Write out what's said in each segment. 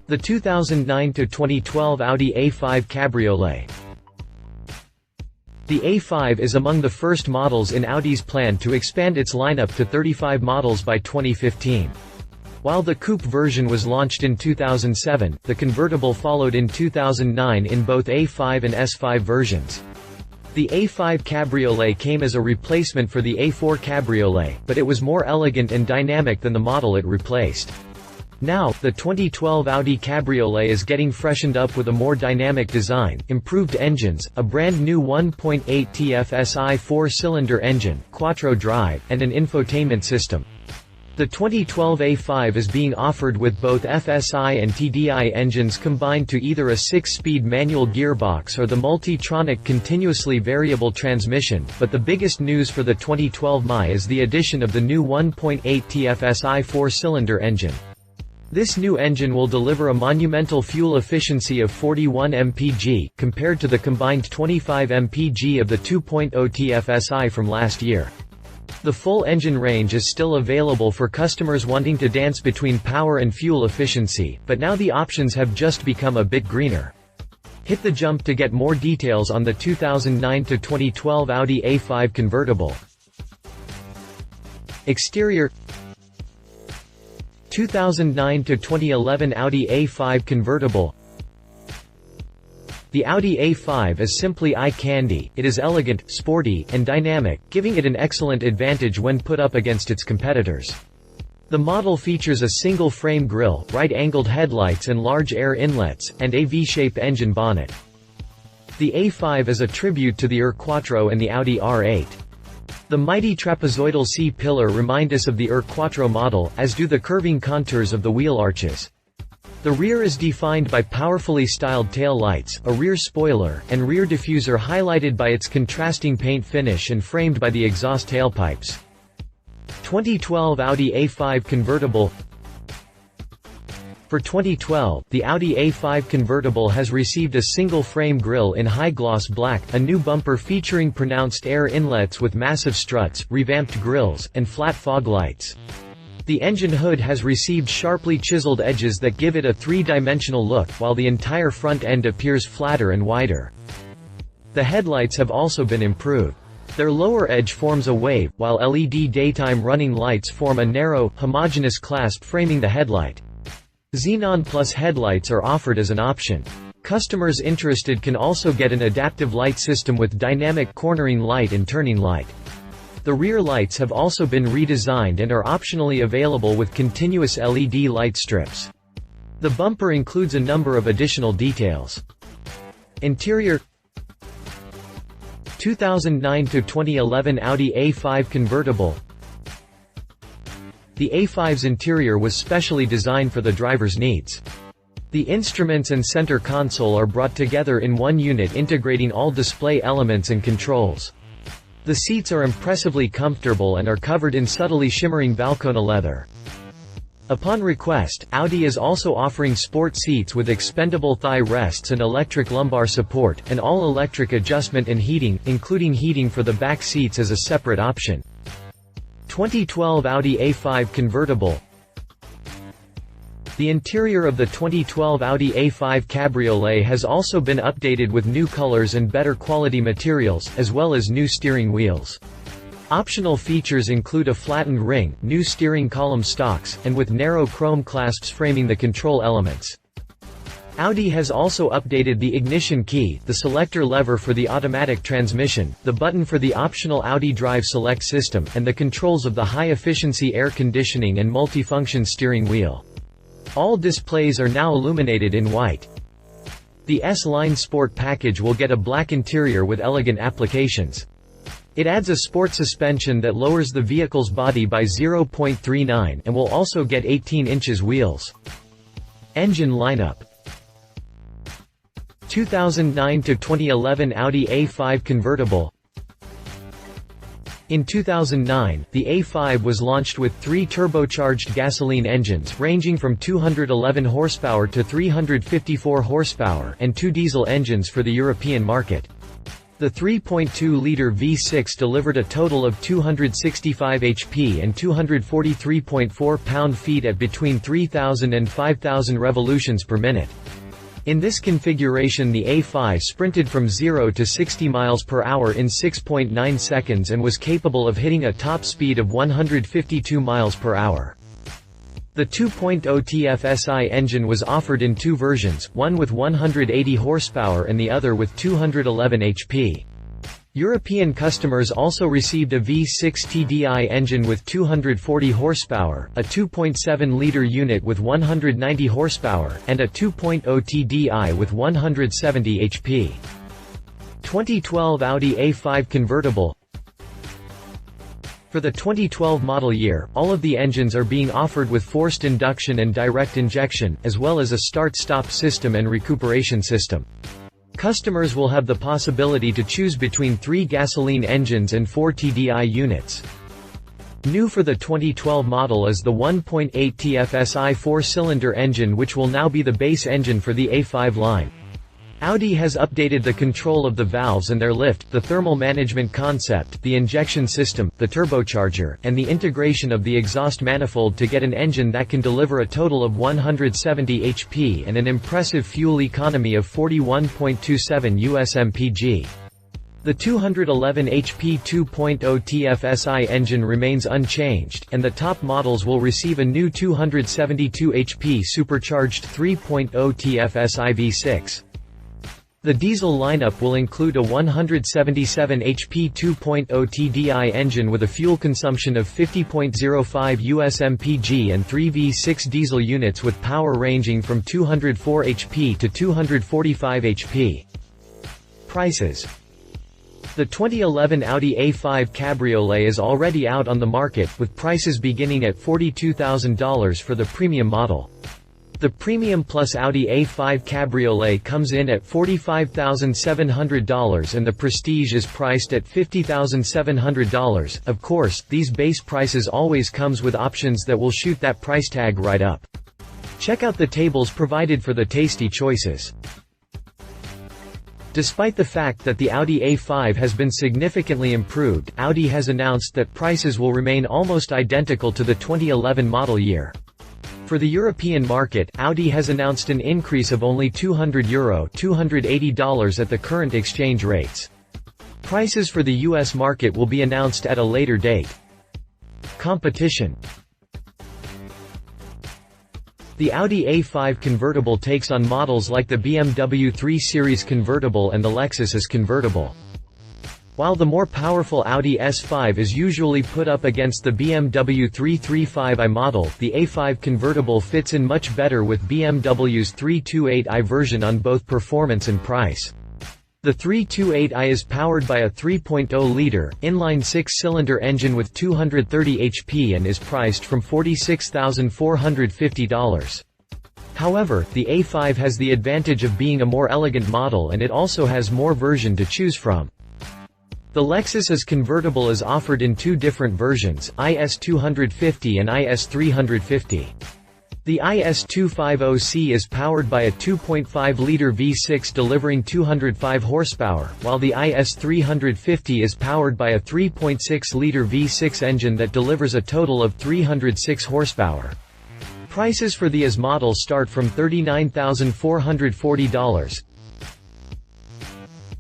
The 2009 to 2012 Audi A5 Cabriolet. The A5 is among the first models in Audi's plan to expand its lineup to 35 models by 2015. While the coupe version was launched in 2007, the convertible followed in 2009 in both A5 and S5 versions. The A5 Cabriolet came as a replacement for the A4 Cabriolet, but it was more elegant and dynamic than the model it replaced. Now, the 2012 Audi Cabriolet is getting freshened up with a more dynamic design, improved engines, a brand new 1.8 TFSI 4-cylinder engine, quattro drive, and an infotainment system. The 2012 A5 is being offered with both FSI and TDI engines combined to either a 6-speed manual gearbox or the multitronic continuously variable transmission, but the biggest news for the 2012 Mi is the addition of the new 1.8 TFSI 4-cylinder engine. This new engine will deliver a monumental fuel efficiency of 41 mpg, compared to the combined 25 mpg of the 2.0 TFSI from last year. The full engine range is still available for customers wanting to dance between power and fuel efficiency, but now the options have just become a bit greener. Hit the jump to get more details on the 2009 to 2012 Audi A5 Convertible. Exterior 2009 to 2011 Audi A5 Convertible. The Audi A5 is simply eye candy. It is elegant, sporty, and dynamic, giving it an excellent advantage when put up against its competitors. The model features a single-frame grille, right-angled headlights and large air inlets, and a V-shaped engine bonnet. The A5 is a tribute to the quattro and the Audi R8. The mighty trapezoidal C-pillar remind us of the quattro model, as do the curving contours of the wheel arches. The rear is defined by powerfully styled tail lights, a rear spoiler, and rear diffuser highlighted by its contrasting paint finish and framed by the exhaust tailpipes. 2012 Audi A5 Convertible. For 2012, the Audi A5 Convertible has received a single-frame grille in high-gloss black, a new bumper featuring pronounced air inlets with massive struts, revamped grilles, and flat fog lights. The engine hood has received sharply chiseled edges that give it a three-dimensional look, while the entire front end appears flatter and wider. The headlights have also been improved. Their lower edge forms a wave, while LED daytime running lights form a narrow, homogeneous clasp framing the headlight. Xenon Plus headlights are offered as an option. Customers interested can also get an adaptive light system with dynamic cornering light and turning light. The rear lights have also been redesigned and are optionally available with continuous LED light strips. The bumper includes a number of additional details. Interior 2009 to 2011 Audi A5 Convertible. The A5's interior was specially designed for the driver's needs. The instruments and center console are brought together in one unit, integrating all display elements and controls. The seats are impressively comfortable and are covered in subtly shimmering Valcona leather. Upon request, Audi is also offering sport seats with expendable thigh rests and electric lumbar support, and all-electric adjustment and heating, including heating for the back seats as a separate option. 2012 Audi A5 Convertible. The interior of the 2012 Audi A5 Cabriolet has also been updated with new colors and better quality materials, as well as new steering wheels. Optional features include a flattened ring, new steering column stalks, and with narrow chrome clasps framing the control elements. Audi has also updated the ignition key, the selector lever for the automatic transmission, the button for the optional Audi Drive Select system, and the controls of the high-efficiency air conditioning and multifunction steering wheel. All displays are now illuminated in white. The S-Line Sport package will get a black interior with elegant applications. It adds a sport suspension that lowers the vehicle's body by 0.39 and will also get 18 inches wheels. Engine lineup. 2009 to 2011 Audi A5 Convertible. In 2009, the A5 was launched with 3 turbocharged gasoline engines ranging from 211 horsepower to 354 horsepower and 2 diesel engines for the European market. The 3.2-liter V6 delivered a total of 265 HP and 243.4 pound-feet at between 3,000 and 5,000 revolutions per minute. In this configuration, the A5 sprinted from 0 to 60 miles per hour in 6.9 seconds and was capable of hitting a top speed of 152 miles per hour. The 2.0 TFSI engine was offered in two versions, one with 180 horsepower and the other with 211 HP. European customers also received a V6 TDI engine with 240 horsepower, a 2.7-liter unit with 190 horsepower, and a 2.0 TDI with 170 HP. 2012 Audi A5 Convertible. For the 2012 model year, all of the engines are being offered with forced induction and direct injection, as well as a start-stop system and recuperation system. Customers will have the possibility to choose between 3 gasoline engines and 4 TDI units. New for the 2012 model is the 1.8 TFSI 4-cylinder engine, which will now be the base engine for the A5 line. Audi has updated the control of the valves and their lift, the thermal management concept, the injection system, the turbocharger, and the integration of the exhaust manifold to get an engine that can deliver a total of 170 HP and an impressive fuel economy of 41.27 US/mpg. The 211 HP 2.0 TFSI engine remains unchanged, and the top models will receive a new 272 HP supercharged 3.0 TFSI V6. The diesel lineup will include a 177 HP 2.0 TDI engine with a fuel consumption of 50.05 US/mpg and 3 V6 diesel units with power ranging from 204 HP to 245 HP. Prices. The 2011 Audi A5 Cabriolet is already out on the market, with prices beginning at $42,000 for the premium model. The Premium Plus Audi A5 Cabriolet comes in at $45,700 and the Prestige is priced at $50,700. Of course, these base prices always comes with options that will shoot that price tag right up. Check out the tables provided for the tasty choices. Despite the fact that the Audi A5 has been significantly improved, Audi has announced that prices will remain almost identical to the 2011 model year. For the European market, Audi has announced an increase of only €200, $280 at the current exchange rates. Prices for the US market will be announced at a later date. Competition. The Audi A5 Convertible takes on models like the BMW 3 Series Convertible and the Lexus S Convertible. While the more powerful Audi S5 is usually put up against the BMW 335i model, the A5 Convertible fits in much better with BMW's 328i version on both performance and price. The 328i is powered by a 3.0-liter, inline 6-cylinder engine with 230 HP and is priced from $46,450. However, the A5 has the advantage of being a more elegant model and it also has more version to choose from. The Lexus S Convertible is offered in two different versions, IS250 and IS350. The IS250C is powered by a 2.5-liter V6 delivering 205 horsepower, while the IS350 is powered by a 3.6-liter V6 engine that delivers a total of 306 horsepower. Prices for the IS model start from $39,440.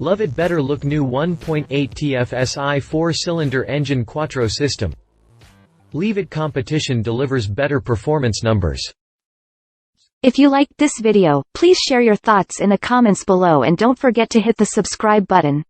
Love it better look new 1.8 TFSI 4-cylinder engine quattro system. Leave it competition delivers better performance numbers. If you liked this video, please share your thoughts in the comments below and don't forget to hit the subscribe button.